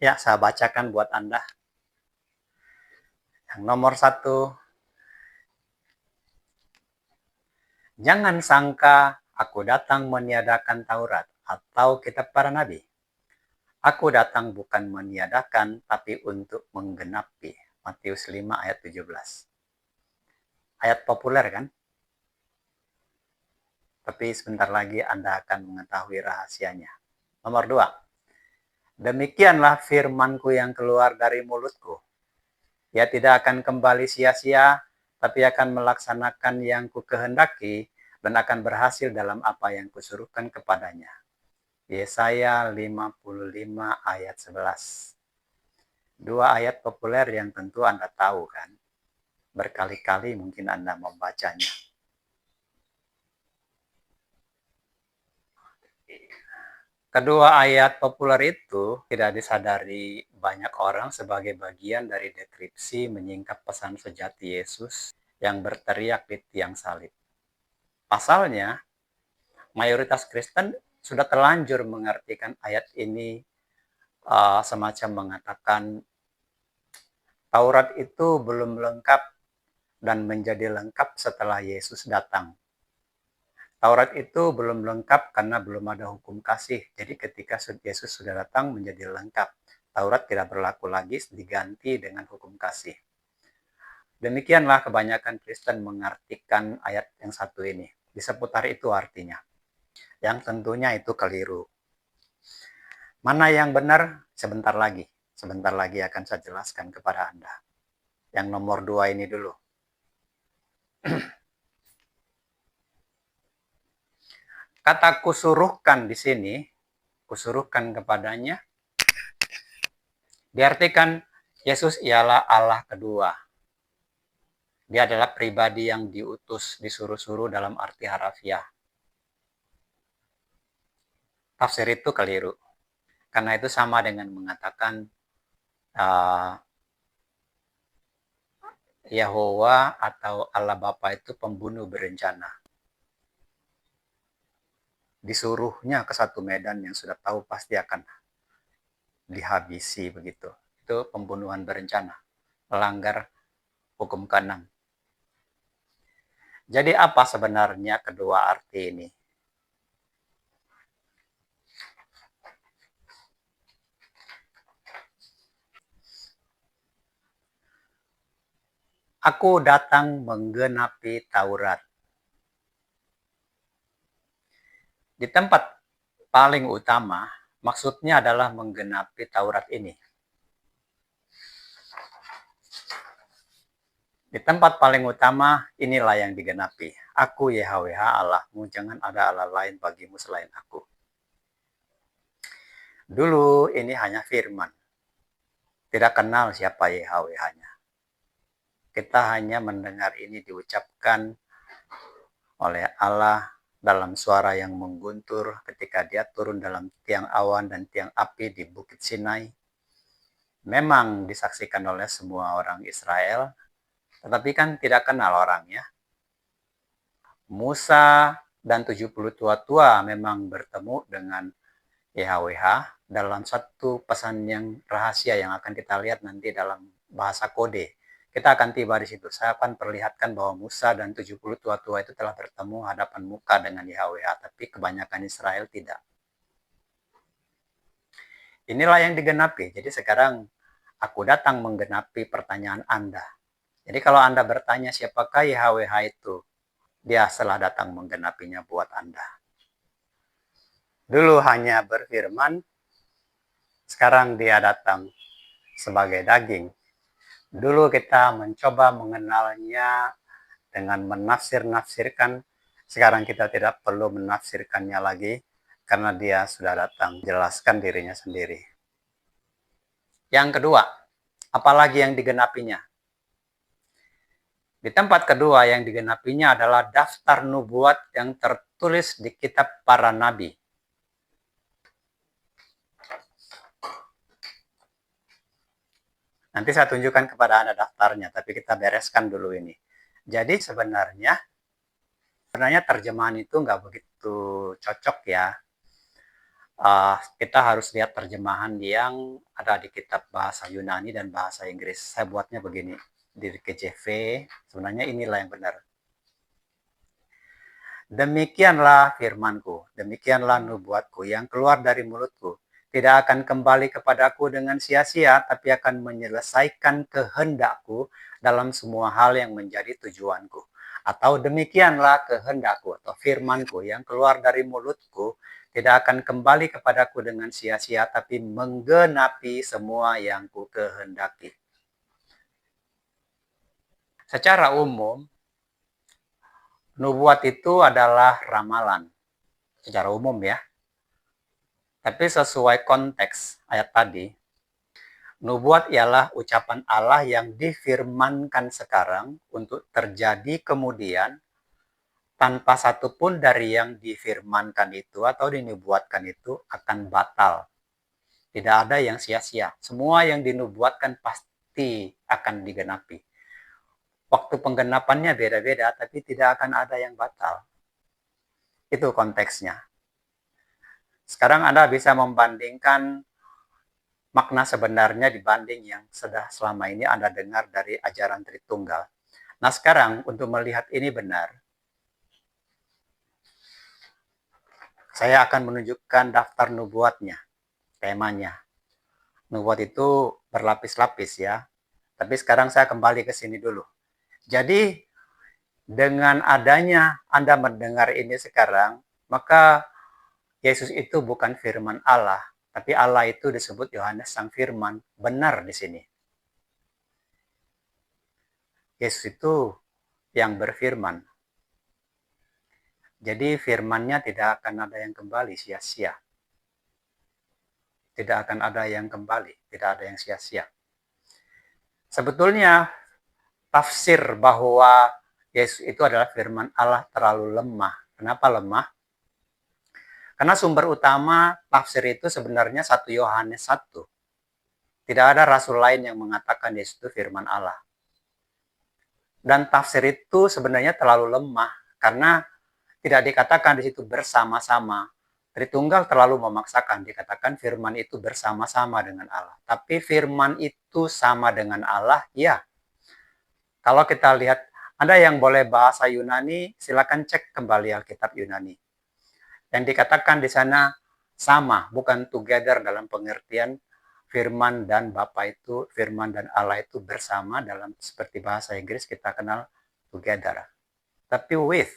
[SPEAKER 1] Ya, saya bacakan buat Anda. Yang nomor 1, jangan sangka aku datang meniadakan Taurat atau kitab para nabi. Aku datang bukan meniadakan, tapi untuk menggenapi. Matius 5 ayat 17. Ayat populer kan? Tapi sebentar lagi Anda akan mengetahui rahasianya. Nomor 2, demikianlah firmanku yang keluar dari mulutku. Ia tidak akan kembali sia-sia, tapi akan melaksanakan yang kukehendaki dan akan berhasil dalam apa yang kusuruhkan kepadanya. Yesaya 55 ayat 11. Dua ayat populer yang tentu Anda tahu kan? Berkali-kali mungkin Anda membacanya. Kedua ayat populer itu tidak disadari banyak orang sebagai bagian dari deskripsi menyingkap pesan sejati Yesus yang berteriak di tiang salib. Pasalnya, mayoritas Kristen sudah terlanjur mengartikan ayat ini semacam mengatakan Taurat itu belum lengkap dan menjadi lengkap setelah Yesus datang. Taurat itu belum lengkap karena belum ada hukum kasih. Jadi ketika Yesus sudah datang menjadi lengkap. Taurat tidak berlaku lagi, diganti dengan hukum kasih. Demikianlah kebanyakan Kristen mengartikan ayat yang satu ini. Di seputar itu artinya. Yang tentunya itu keliru. Mana yang benar? Sebentar lagi akan saya jelaskan kepada Anda. Yang nomor 2 ini dulu. Kata kusuruhkan di sini, kusuruhkan kepadanya, diartikan Yesus ialah Allah kedua. Dia adalah pribadi yang diutus, disuruh-suruh dalam arti harafiah. Tafsir itu keliru. Karena itu sama dengan mengatakan Yahwa atau Allah Bapa itu pembunuh berencana. Disuruhnya ke satu medan yang sudah tahu pasti akan dihabisi begitu. Itu pembunuhan berencana, melanggar hukum ke-6. Jadi apa sebenarnya kedua arti ini? Aku datang menggenapi Taurat. Di tempat paling utama, maksudnya adalah menggenapi Taurat ini. Di tempat paling utama, inilah yang digenapi. Aku YHWH Allahmu, jangan ada Allah lain bagimu selain aku. Dulu ini hanya firman. Tidak kenal siapa YHWH-nya. Kita hanya mendengar ini diucapkan oleh Allah dalam suara yang mengguntur ketika dia turun dalam tiang awan dan tiang api di Bukit Sinai. Memang disaksikan oleh semua orang Israel, tetapi kan tidak kenal orangnya. Musa dan 70 tua-tua memang bertemu dengan YHWH dalam satu pesan yang rahasia yang akan kita lihat nanti dalam bahasa kode. Kita akan tiba di situ. Saya akan perlihatkan bahwa Musa dan 70 tua-tua itu telah bertemu hadapan muka dengan YHWH, tapi kebanyakan Israel tidak. Inilah yang digenapi. Jadi sekarang aku datang menggenapi pertanyaan Anda. Jadi kalau Anda bertanya siapakah YHWH itu, dia telah datang menggenapinya buat Anda. Dulu hanya berfirman, sekarang dia datang sebagai daging. Dulu kita mencoba mengenalnya dengan menafsir-nafsirkan. Sekarang kita tidak perlu menafsirkannya lagi karena dia sudah datang jelaskan dirinya sendiri. Yang kedua, apalagi yang digenapinya? Di tempat kedua yang digenapinya adalah daftar nubuat yang tertulis di kitab para nabi. Nanti saya tunjukkan kepada Anda daftarnya, tapi kita bereskan dulu ini. Jadi sebenarnya terjemahan itu nggak begitu cocok ya. Kita harus lihat terjemahan yang ada di kitab bahasa Yunani dan bahasa Inggris. Saya buatnya begini, di KJV, sebenarnya inilah yang benar. Demikianlah firmanku, demikianlah nubuatku yang keluar dari mulutku. Tidak akan kembali kepadaku dengan sia-sia, tapi akan menyelesaikan kehendakku dalam semua hal yang menjadi tujuanku. Atau demikianlah kehendakku atau firmanku yang keluar dari mulutku, tidak akan kembali kepadaku dengan sia-sia, tapi menggenapi semua yang ku kehendaki. Secara umum, nubuat itu adalah ramalan. Secara umum ya. Tapi sesuai konteks ayat tadi, nubuat ialah ucapan Allah yang difirmankan sekarang untuk terjadi kemudian tanpa satupun dari yang difirmankan itu atau dinubuatkan itu akan batal. Tidak ada yang sia-sia. Semua yang dinubuatkan pasti akan digenapi. Waktu penggenapannya beda-beda, tapi tidak akan ada yang batal. Itu konteksnya. Sekarang Anda bisa membandingkan makna sebenarnya dibanding yang sudah selama ini Anda dengar dari ajaran Tritunggal. Nah sekarang untuk melihat ini benar, saya akan menunjukkan daftar nubuatnya, temanya. Nubuat itu berlapis-lapis ya. Tapi sekarang saya kembali ke sini dulu. Jadi dengan adanya Anda mendengar ini sekarang, maka Yesus itu bukan firman Allah, tapi Allah itu disebut Yohanes Sang Firman. Benar di sini. Yesus itu yang berfirman. Jadi firman-Nya tidak akan ada yang kembali sia-sia. Tidak akan ada yang kembali, tidak ada yang sia-sia. Sebetulnya tafsir bahwa Yesus itu adalah firman Allah terlalu lemah. Kenapa lemah? Karena sumber utama tafsir itu sebenarnya 1 Yohanes 1. Tidak ada rasul lain yang mengatakan Yesus itu firman Allah. Dan tafsir itu sebenarnya terlalu lemah karena tidak dikatakan di situ bersama-sama. Tritunggal terlalu memaksakan, dikatakan firman itu bersama-sama dengan Allah. Tapi firman itu sama dengan Allah, ya. Kalau kita lihat, Anda yang boleh bahasa Yunani, silakan cek kembali Alkitab Yunani. Yang dikatakan di sana sama, bukan together dalam pengertian firman dan Bapa itu, firman dan Allah itu bersama dalam seperti bahasa Inggris kita kenal together. Tapi with.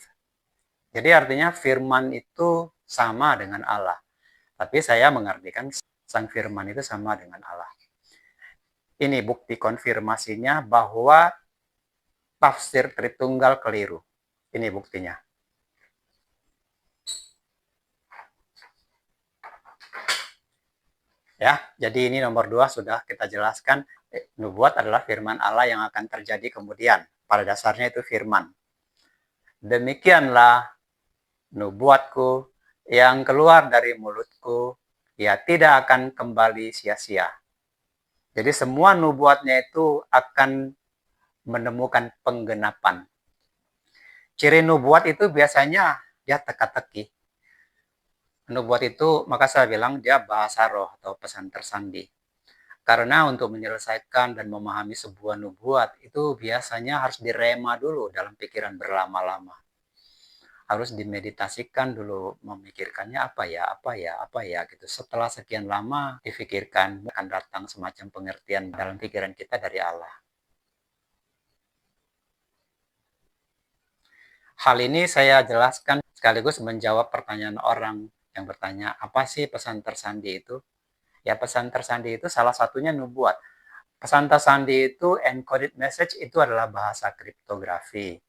[SPEAKER 1] Jadi artinya firman itu sama dengan Allah. Tapi saya mengartikan sang firman itu sama dengan Allah. Ini bukti konfirmasinya bahwa tafsir Tritunggal keliru. Ini buktinya. Ya, jadi ini nomor 2 sudah kita jelaskan. Nubuat adalah firman Allah yang akan terjadi kemudian. Pada dasarnya itu firman. Demikianlah nubuatku yang keluar dari mulutku, ya tidak akan kembali sia-sia. Jadi semua nubuatnya itu akan menemukan penggenapan. Ciri nubuat itu biasanya dia teka-teki. Nubuat itu, maka saya bilang dia bahasa roh atau pesan tersandi. Karena untuk menyelesaikan dan memahami sebuah nubuat, itu biasanya harus direma dulu dalam pikiran berlama-lama. Harus dimeditasikan dulu, memikirkannya apa ya, gitu. Setelah sekian lama difikirkan, akan datang semacam pengertian dalam pikiran kita dari Allah. Hal ini saya jelaskan sekaligus menjawab pertanyaan orang yang bertanya, apa sih pesan tersandi itu? Ya, pesan tersandi itu salah satunya nubuat. Pesan tersandi itu encoded message itu adalah bahasa kriptografi.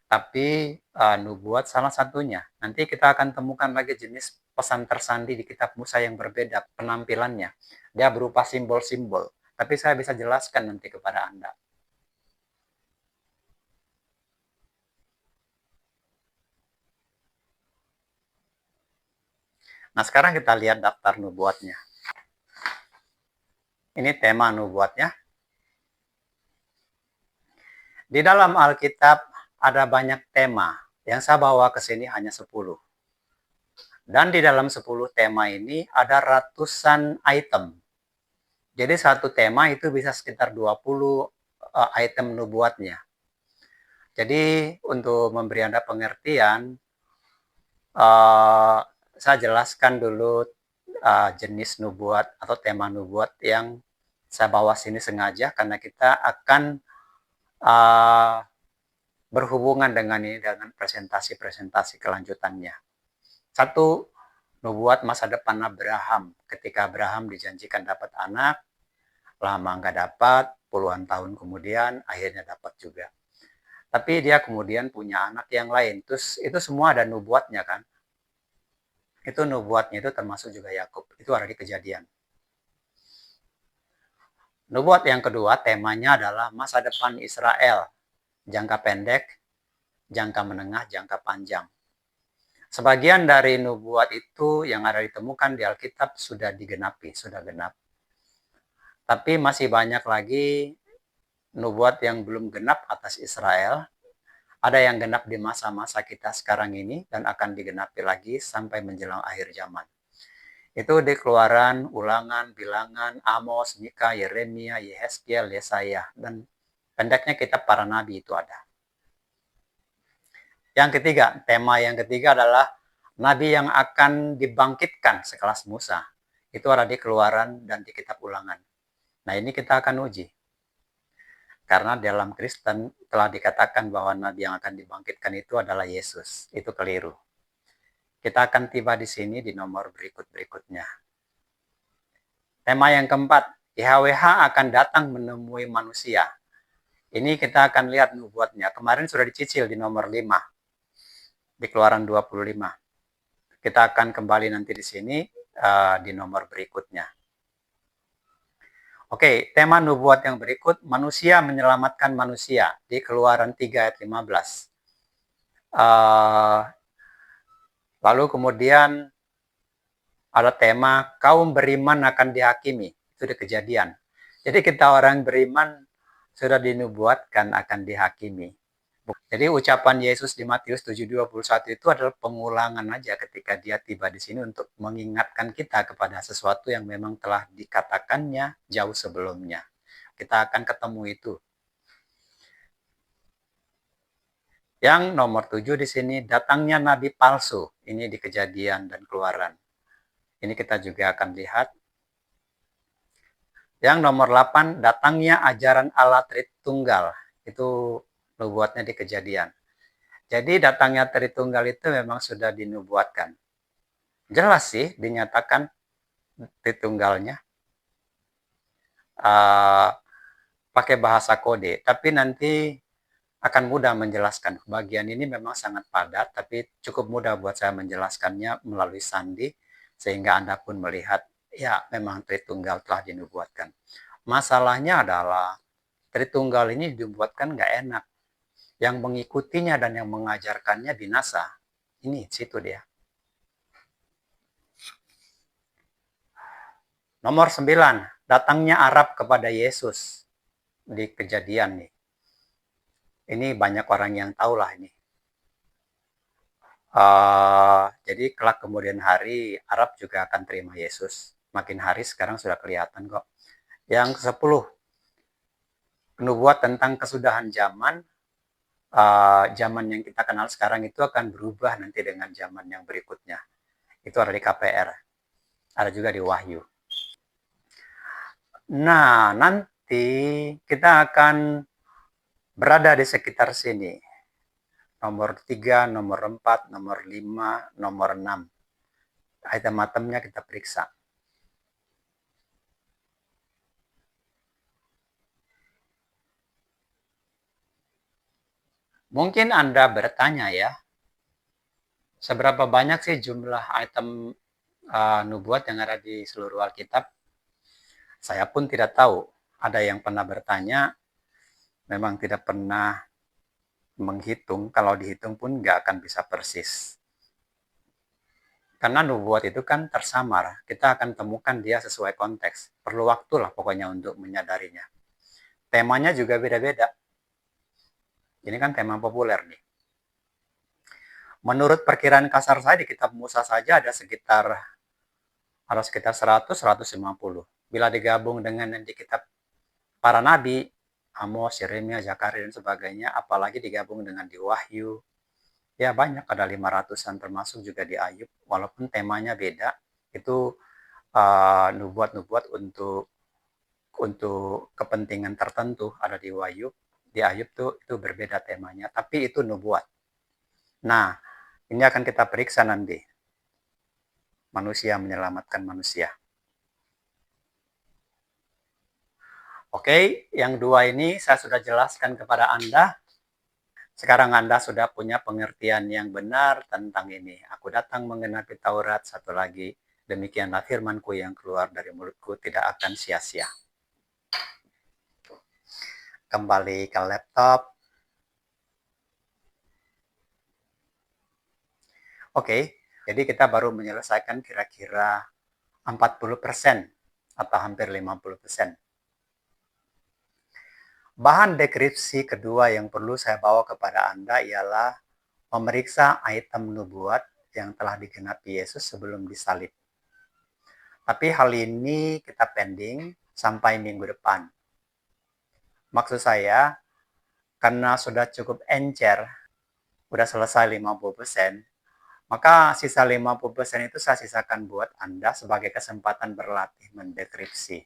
[SPEAKER 1] Tapi nubuat salah satunya. Nanti kita akan temukan lagi jenis pesan tersandi di kitab Musa yang berbeda penampilannya. Dia berupa simbol-simbol. Tapi saya bisa jelaskan nanti kepada Anda. Nah, sekarang kita lihat daftar nubuatnya. Ini tema nubuatnya. Di dalam Alkitab ada banyak tema, yang saya bawa ke sini hanya 10. Dan di dalam 10 tema ini ada ratusan item. Jadi satu tema itu bisa sekitar 20 item nubuatnya. Jadi untuk memberi Anda pengertian, saya jelaskan dulu jenis nubuat atau tema nubuat yang saya bawa sini sengaja karena kita akan berhubungan dengan ini dengan presentasi-presentasi kelanjutannya. Satu, nubuat masa depan Abraham. Ketika Abraham dijanjikan dapat anak, lama nggak dapat, puluhan tahun kemudian akhirnya dapat juga. Tapi dia kemudian punya anak yang lain. Terus itu semua ada nubuatnya kan. Itu nubuatnya itu termasuk juga Yakub. Itu ada di Kejadian. Nubuat yang kedua temanya adalah masa depan Israel. Jangka pendek, jangka menengah, jangka panjang. Sebagian dari nubuat itu yang ada ditemukan di Alkitab sudah digenapi, sudah genap. Tapi masih banyak lagi nubuat yang belum genap atas Israel. Ada yang genap di masa-masa kita sekarang ini dan akan digenapi lagi sampai menjelang akhir zaman. Itu di Keluaran, Ulangan, Bilangan, Amos, Mika, Yeremia, Yehezkiel, Yesaya, dan pendeknya kitab para nabi itu ada. Yang ketiga, tema yang ketiga adalah nabi yang akan dibangkitkan sekelas Musa. Itu ada di Keluaran dan di kitab Ulangan. Nah, ini kita akan uji. Karena dalam Kristen telah dikatakan bahwa nabi yang akan dibangkitkan itu adalah Yesus. Itu keliru. Kita akan tiba di sini di nomor berikut-berikutnya. Tema yang keempat, YHWH akan datang menemui manusia. Ini kita akan lihat nubuatnya. Kemarin sudah dicicil di nomor 5. Di Keluaran 25. Kita akan kembali nanti di sini di nomor berikutnya. Oke, tema nubuat yang berikut, manusia menyelamatkan manusia di Keluaran 3 ayat 15. Lalu kemudian ada tema kaum beriman akan dihakimi. Itu di Kejadian. Jadi kita orang beriman sudah dinubuatkan akan dihakimi. Jadi ucapan Yesus di Matius 7:21 itu adalah pengulangan aja ketika dia tiba di sini untuk mengingatkan kita kepada sesuatu yang memang telah dikatakannya jauh sebelumnya. Kita akan ketemu itu. Yang nomor 7 di sini, datangnya nabi palsu. Ini di Kejadian dan Keluaran. Ini kita juga akan lihat. Yang nomor 8, datangnya ajaran Allah Tritunggal. Itu nubuatnya di Kejadian. Jadi datangnya Tritunggal itu memang sudah dinubuatkan. Jelas sih dinyatakan Tritunggalnya. Pakai bahasa kode. Tapi nanti akan mudah menjelaskan. Bagian ini memang sangat padat, tapi cukup mudah buat saya menjelaskannya melalui sandi, sehingga Anda pun melihat, ya memang Tritunggal telah dinubuatkan. Masalahnya adalah, Tritunggal ini dibuatkan nggak enak. Yang mengikutinya dan yang mengajarkannya binasa. Ini, situ dia. Nomor 9, datangnya Arab kepada Yesus. Di Kejadian nih. Ini banyak orang yang tahu lah ini. Jadi kelak kemudian hari Arab juga akan terima Yesus. Makin hari sekarang sudah kelihatan kok. Yang ke-10, nubuat tentang kesudahan zaman. Zaman yang kita kenal sekarang itu akan berubah nanti dengan zaman yang berikutnya. Itu ada di KPR. Ada juga di Wahyu. Nah, nanti kita akan berada di sekitar sini. Nomor 3, nomor 4, nomor 5, nomor 6. Item-itemnya kita periksa. Mungkin Anda bertanya ya, seberapa banyak sih jumlah item nubuat yang ada di seluruh Alkitab? Saya pun tidak tahu. Ada yang pernah bertanya, memang tidak pernah menghitung, kalau dihitung pun nggak akan bisa persis. Karena nubuat itu kan tersamar, kita akan temukan dia sesuai konteks. Perlu waktu lah pokoknya untuk menyadarinya. Temanya juga beda-beda. Ini kan tema populer nih. Menurut perkiraan kasar saya di kitab Musa saja ada sekitar 100, 150. Bila digabung dengan yang di kitab para nabi, Amos, Yeremia, Zakaria, dan sebagainya, apalagi digabung dengan di Wahyu, ya banyak, ada 500-an, termasuk juga di Ayub, walaupun temanya beda, itu nubuat-nubuat untuk kepentingan tertentu ada di Wahyu, di Ayub tuh itu berbeda temanya, tapi itu nubuat. Nah, ini akan kita periksa nanti. Manusia menyelamatkan manusia. Oke, yang dua ini saya sudah jelaskan kepada Anda. Sekarang Anda sudah punya pengertian yang benar tentang ini. Aku datang menggenapi Taurat, satu lagi. Demikianlah firmanku yang keluar dari mulutku tidak akan sia-sia. Kembali ke laptop. Oke, jadi kita baru menyelesaikan kira-kira 40% atau hampir 50%. Bahan deskripsi kedua yang perlu saya bawa kepada Anda ialah memeriksa item nubuat yang telah digenapi Yesus sebelum disalib. Tapi hal ini kita pending sampai minggu depan. Maksud saya, karena sudah cukup encer, sudah selesai 50%, maka sisa 50% itu saya sisakan buat Anda sebagai kesempatan berlatih mendeskripsi.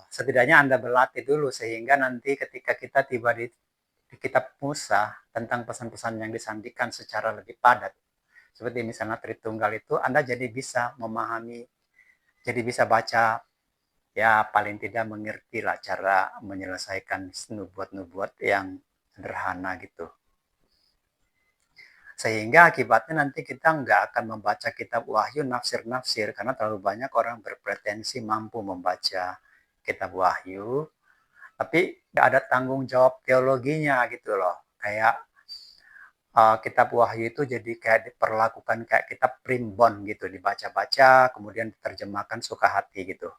[SPEAKER 1] Setidaknya Anda berlatih dulu sehingga nanti ketika kita tiba di kitab Musa tentang pesan-pesan yang disampaikan secara lebih padat, seperti misalnya Tritunggal itu, Anda jadi bisa memahami, jadi bisa baca, ya paling tidak mengerti lah cara menyelesaikan nubuat-nubuat yang sederhana gitu. Sehingga akibatnya nanti kita nggak akan membaca kitab Wahyu nafsir-nafsir, karena terlalu banyak orang berpretensi mampu membaca kitab Wahyu, tapi nggak ada tanggung jawab teologinya gitu loh. Kayak kitab Wahyu itu jadi kayak diperlakukan kayak kitab primbon gitu, dibaca-baca kemudian diterjemahkan suka hati gitu.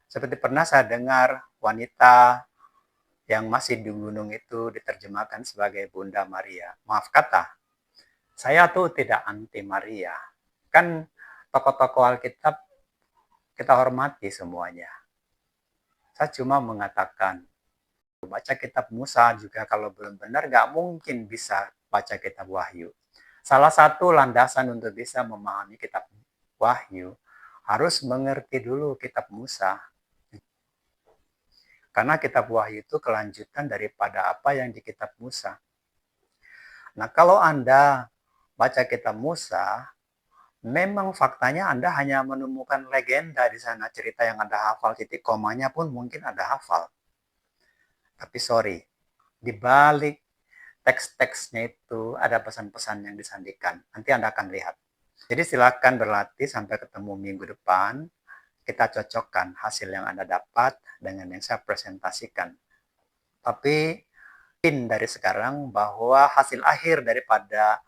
[SPEAKER 1] Seperti pernah saya dengar wanita yang masih di gunung itu diterjemahkan sebagai Bunda Maria. Maaf kata, saya tuh tidak anti Maria. Kan tokoh-tokoh Alkitab kita hormati semuanya. Saya cuma mengatakan, baca kitab Musa juga kalau belum benar, nggak mungkin bisa baca kitab Wahyu. Salah satu landasan untuk bisa memahami kitab Wahyu, harus mengerti dulu kitab Musa. Karena kitab Wahyu itu kelanjutan daripada apa yang di kitab Musa. Nah, kalau Anda baca kitab Musa, memang faktanya Anda hanya menemukan legenda di sana, cerita yang Anda hafal, titik komanya pun mungkin Anda hafal. Tapi sorry, di balik teks-teksnya itu ada pesan-pesan yang disandikan. Nanti Anda akan lihat. Jadi silakan berlatih sampai ketemu minggu depan. Kita cocokkan hasil yang Anda dapat dengan yang saya presentasikan. Tapi dari sekarang bahwa hasil akhir daripada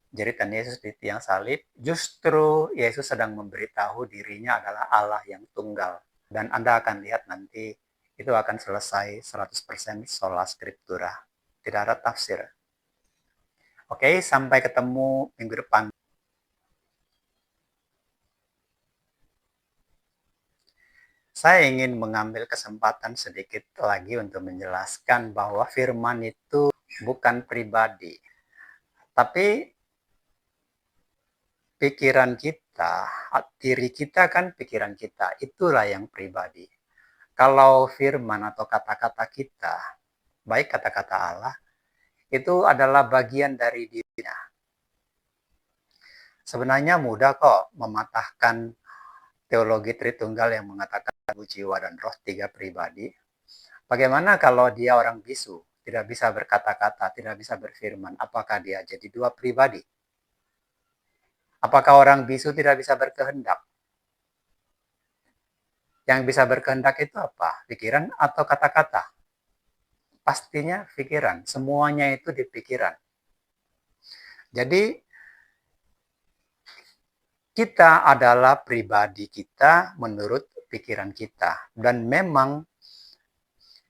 [SPEAKER 1] jeritan Yesus di tiang salib, justru Yesus sedang memberitahu dirinya adalah Allah yang tunggal. Dan Anda akan lihat nanti itu akan selesai 100% sola scriptura. Tidak ada tafsir. Oke, sampai ketemu minggu depan. Saya ingin mengambil kesempatan sedikit lagi untuk menjelaskan bahwa firman itu bukan pribadi. Tapi pikiran kita, diri kita kan pikiran kita, itulah yang pribadi. Kalau firman atau kata-kata kita, baik kata-kata Allah, itu adalah bagian dari dirinya. Sebenarnya mudah kok mematahkan teologi Tritunggal yang mengatakan jiwa dan roh tiga pribadi. Bagaimana kalau dia orang bisu, tidak bisa berkata-kata, tidak bisa berfirman, apakah dia jadi dua pribadi? Apakah orang bisu tidak bisa berkehendak? Yang bisa berkehendak itu apa? Pikiran atau kata-kata? Pastinya pikiran, semuanya itu di pikiran. Jadi kita adalah pribadi kita menurut pikiran kita. Dan memang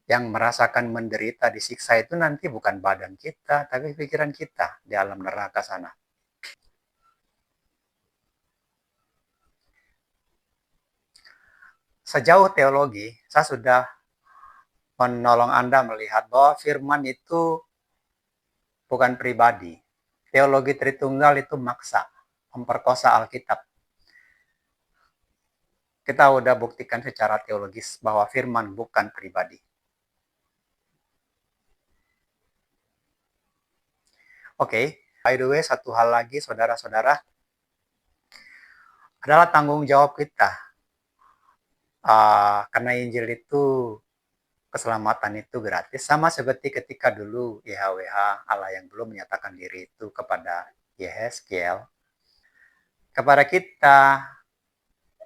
[SPEAKER 1] Yang merasakan menderita, disiksa itu nanti bukan badan kita, tapi pikiran kita di alam neraka sana. Sejauh teologi, saya sudah menolong Anda melihat bahwa firman itu bukan pribadi. Teologi Tritunggal itu maksa, memperkosa Alkitab. Kita udah buktikan secara teologis bahwa firman bukan pribadi. Oke, by the way, satu hal lagi, saudara-saudara, adalah tanggung jawab kita. Karena Injil itu, keselamatan itu gratis, sama seperti ketika dulu YHWH, Allah yang belum menyatakan diri itu kepada Yehezkiel. Kepada kita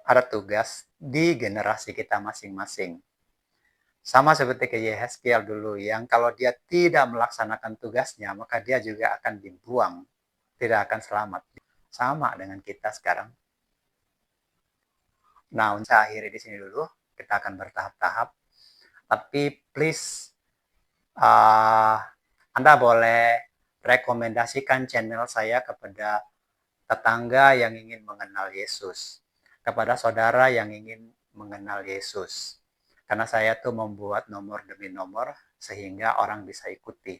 [SPEAKER 1] ada tugas di generasi kita masing-masing. Sama seperti ke Yehezkiel dulu, yang kalau dia tidak melaksanakan tugasnya, maka dia juga akan dibuang, tidak akan selamat. Sama dengan kita sekarang. Nah, saya akhiri di sini dulu. Kita akan bertahap-tahap. Tapi please, Anda boleh rekomendasikan channel saya kepada tetangga yang ingin mengenal Yesus, kepada saudara yang ingin mengenal Yesus. Karena saya tuh membuat nomor demi nomor sehingga orang bisa ikuti.